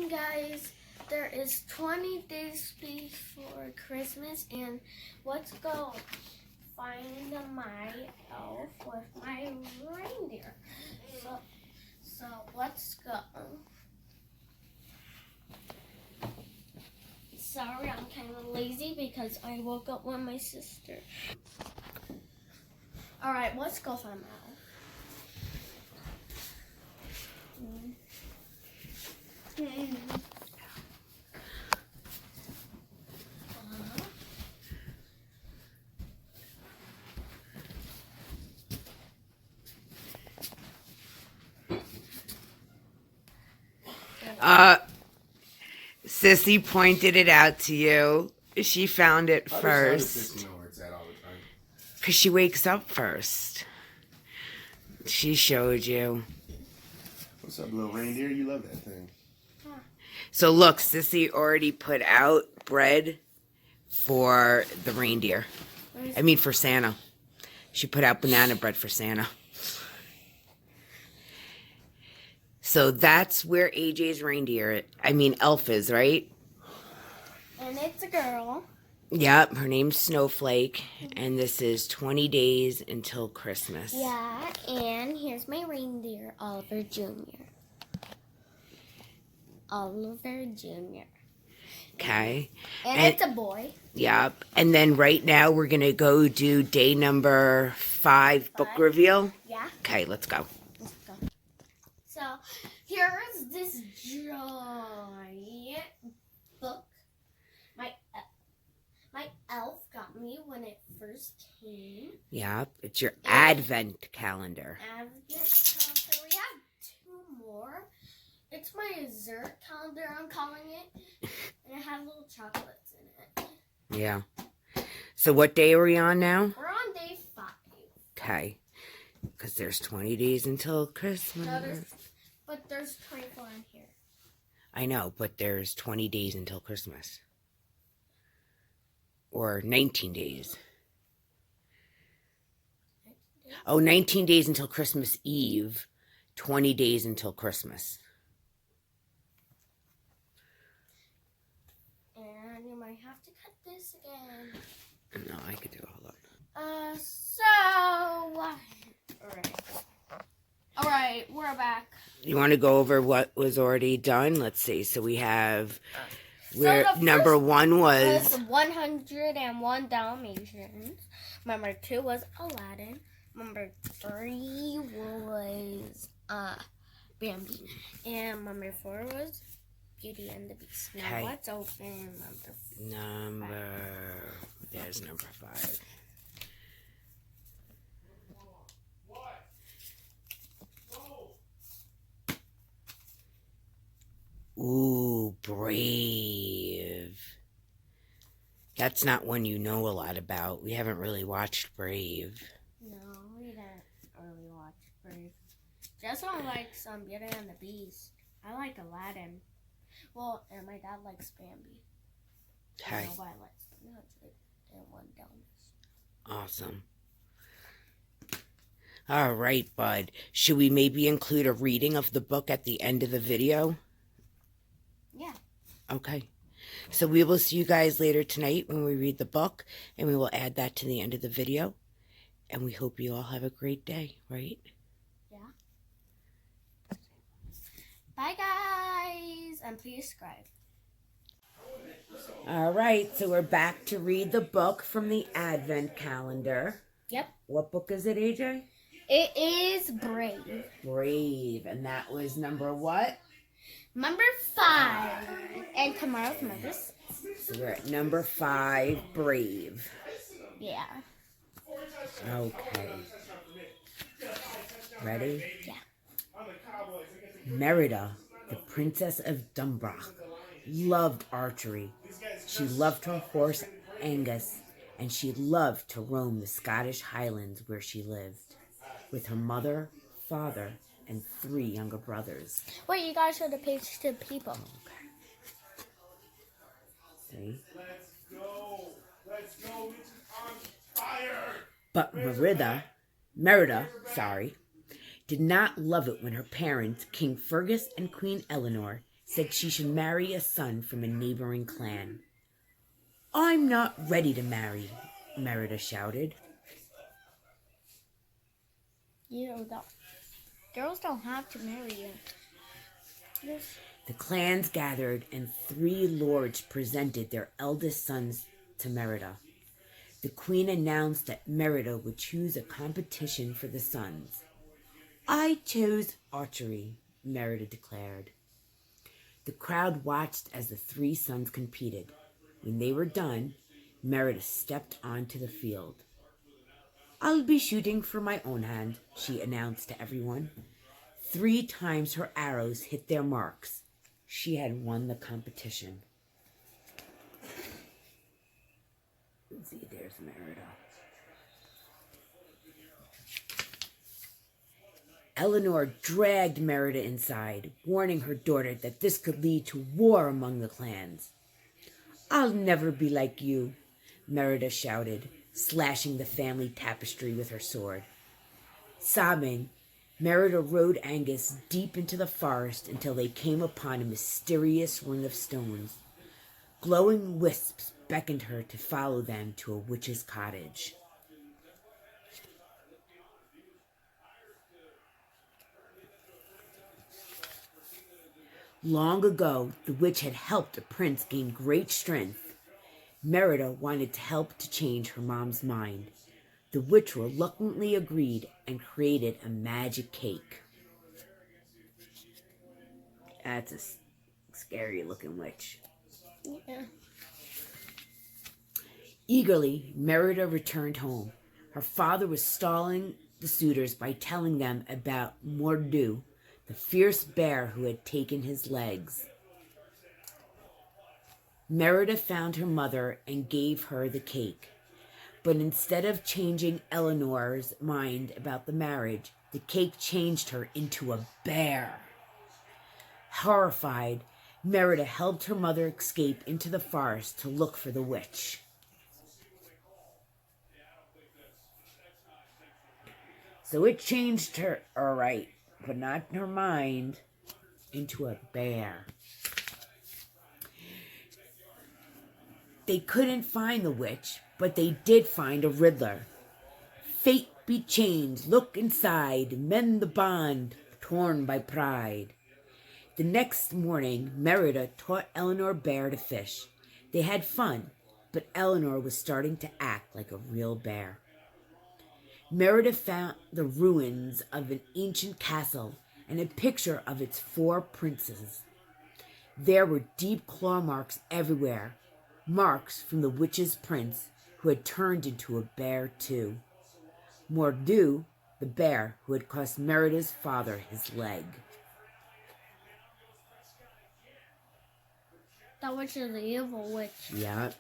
morning, guys. There is 20 days before Christmas, and let's go find my elf with my reindeer. So let's go. Sorry, I'm kind of lazy because I woke up with my sister. All right, let's go find my elf. Sissy pointed it out to you. She found it first. Know where it's at all the time? Because she wakes up first. She showed you. What's up, little reindeer? You love that thing. So look, Sissy already put out bread for the reindeer. I mean for Santa. She put out banana bread for Santa. So that's where AJ's elf is, right? And it's a girl. Yep, her name's Snowflake, and this is 20 days until Christmas. Yeah, and here's my reindeer, Oliver Jr. Oliver Jr. Okay. And it's a boy. Yep. And then right now we're going to go do day number 5 book reveal. Yeah. Okay, let's go. Let's go. So, here is this giant book. My elf got me when it first came. Yep, it's your Advent calendar. Advent calendar. We have 2 more. It's my dessert calendar, I'm calling it. And it has little chocolates in it. Yeah. So what day are we on now? We're on day 5. Okay. Because there's 20 days until Christmas. No, but there's 24 in here. I know, but there's 20 days until Christmas. Or 19 days. Oh, 19 days until Christmas Eve. 20 days until Christmas. And you might have to cut this again. No, I could do it. Hold on. All right, we're back. You want to go over what was already done? Let's see. So we have where so number 1 was 101 Dalmatians. Number 2 was Aladdin. Number 3 was Bambi. And number 4 was Beauty and the Beast. Now let's open There's number 5. Ooh, Brave. That's not one you know a lot about. We haven't really watched Brave. No, we didn't really watch Brave. Just don't like some Beauty and the Beast. I like Aladdin. Well, and my dad likes Bambi. Okay. Nobody likes 101 Dalmatians. Awesome. All right, bud. Should we maybe include a reading of the book at the end of the video? Yeah. Okay. So we will see you guys later tonight when we read the book, and we will add that to the end of the video. And we hope you all have a great day, right? Yeah. Bye, guys. And please subscribe. All right. So we're back to read the book from the Advent calendar. Yep. What book is it, AJ? It is Brave. Brave. And that was number what? Number 5. And tomorrow's number 6. So we're at number 5, Brave. Yeah. Okay. Ready? Yeah. Merida, the Princess of Dumbrock, loved archery. She loved her horse Angus, and she loved to roam the Scottish Highlands where she lived, with her mother, father, and 3 younger brothers. Wait, you guys show the page to people. Okay. See? Let's go. Let's go. It's on fire. But Merida, did not love it when her parents, King Fergus and Queen Eleanor, said she should marry a son from a neighboring clan. "I'm not ready to marry," Merida shouted. Girls don't have to marry you. The clans gathered, and 3 lords presented their eldest sons to Merida. The queen announced that Merida would choose a competition for the sons. "I chose archery," Merida declared. The crowd watched as the 3 sons competed. When they were done, Merida stepped onto the field. "I'll be shooting for my own hand," she announced to everyone. 3 times her arrows hit their marks. She had won the competition. Let's see, there's Merida. Eleanor dragged Merida inside, warning her daughter that this could lead to war among the clans. "I'll never be like you," Merida shouted, slashing the family tapestry with her sword. Sobbing, Merida rode Angus deep into the forest until they came upon a mysterious ring of stones. Glowing wisps beckoned her to follow them to a witch's cottage. Long ago, the witch had helped a prince gain great strength. Merida wanted to help to change her mom's mind. The witch reluctantly agreed and created a magic cake. That's a scary looking witch. Yeah. Eagerly, Merida returned home. Her father was stalling the suitors by telling them about Mordu, the fierce bear who had taken his legs. Merida found her mother and gave her the cake. But instead of changing Eleanor's mind about the marriage, the cake changed her into a bear. Horrified, Merida helped her mother escape into the forest to look for the witch. So it changed her, all right, but not her mind, into a bear. They couldn't find the witch, but they did find a riddler. "Fate be changed, look inside, mend the bond torn by pride." The next morning, Merida taught Eleanor Bear to fish. They had fun, but Eleanor was starting to act like a real bear. Merida found the ruins of an ancient castle and a picture of its 4 princes. There were deep claw marks everywhere, marks from the witch's prince, who had turned into a bear too. Mordu, the bear who had cost Merida's father his leg. That witch is the evil witch. Yeah.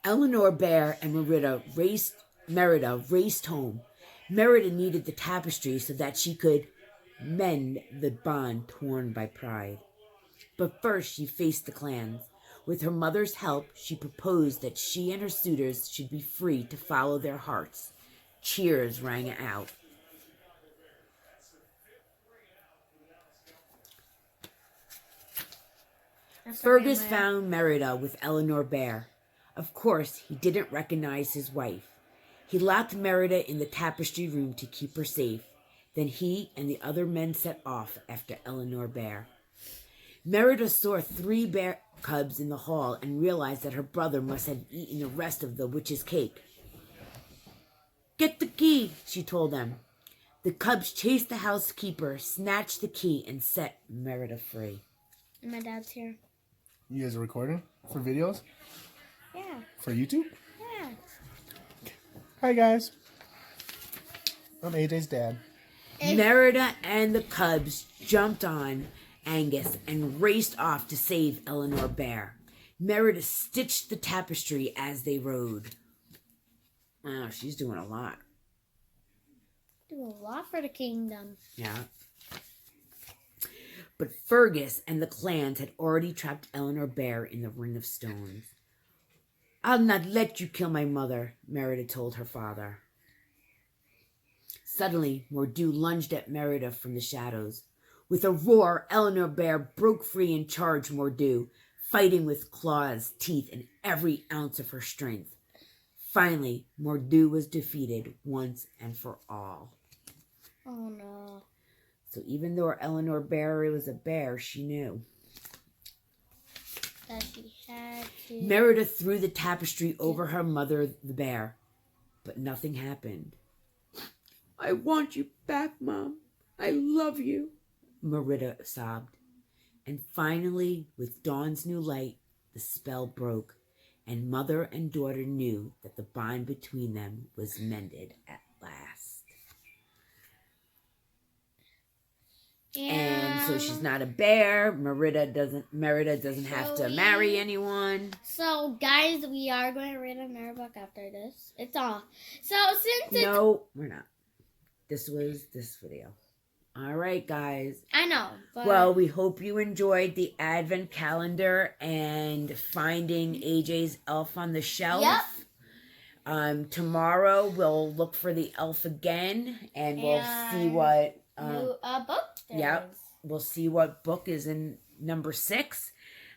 Eleanor Bear and Merida raced home. Merida needed the tapestry so that she could mend the bond torn by pride. But first she faced the clans. With her mother's help, she proposed that she and her suitors should be free to follow their hearts. Cheers rang out. Fergus found Merida with Eleanor Bear. Of course, he didn't recognize his wife. He locked Merida in the tapestry room to keep her safe. Then he and the other men set off after Eleanor Bear. Merida saw 3 bear cubs in the hall and realized that her brother must have eaten the rest of the witch's cake. "Get the key," she told them. The cubs chased the housekeeper, snatched the key, and set Merida free. My dad's here. You guys are recording for videos? Yeah. For YouTube? Yeah. Hi, guys. I'm AJ's dad. Merida and the cubs jumped on Angus and raced off to save Eleanor Bear. Merida stitched the tapestry as they rode. Wow, she's doing a lot. Do a lot for the kingdom. Yeah. But Fergus and the clans had already trapped Eleanor Bear in the Ring of Stones. "I'll not let you kill my mother," Merida told her father. Suddenly, Mordu lunged at Merida from the shadows. With a roar, Eleanor Bear broke free and charged Mordu, fighting with claws, teeth, and every ounce of her strength. Finally, Mordu was defeated once and for all. Oh no. So even though Eleanor Bear was a bear, she knew. That she had to. Merida threw the tapestry over her mother, the bear, but nothing happened. I want you back, Mom. I love you, Merida sobbed. And finally, with dawn's new light, the spell broke, and mother and daughter knew that the bond between them was mended at last. And so she's not a bear. Merida doesn't have to marry anyone. So guys, we are going to read another book after this. It's all. So since it's No, we're not. This was this video. All right, guys. I know. But Well, we hope you enjoyed the advent calendar and finding AJ's elf on the shelf. Yep. Tomorrow we'll look for the elf again, and we'll see And what. new book. there Yep. is. We'll see what book is in number 6,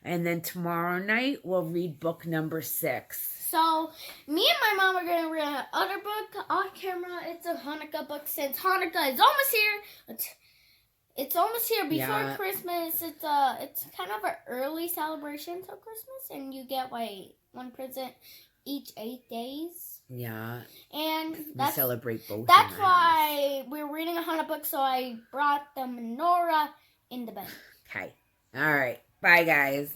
and then tomorrow night we'll read book number 6. So me and my mom are going to read another book on camera. It's a Hanukkah book since Hanukkah is almost here. It's almost here before Yeah. Christmas. It's kind of an early celebration till Christmas, and you get one present each 8 days, Yeah, and we that's celebrate both. That's in my house. why we're reading a Hanukkah book, so I brought the menorah in the bed. Okay. All right. Bye, guys.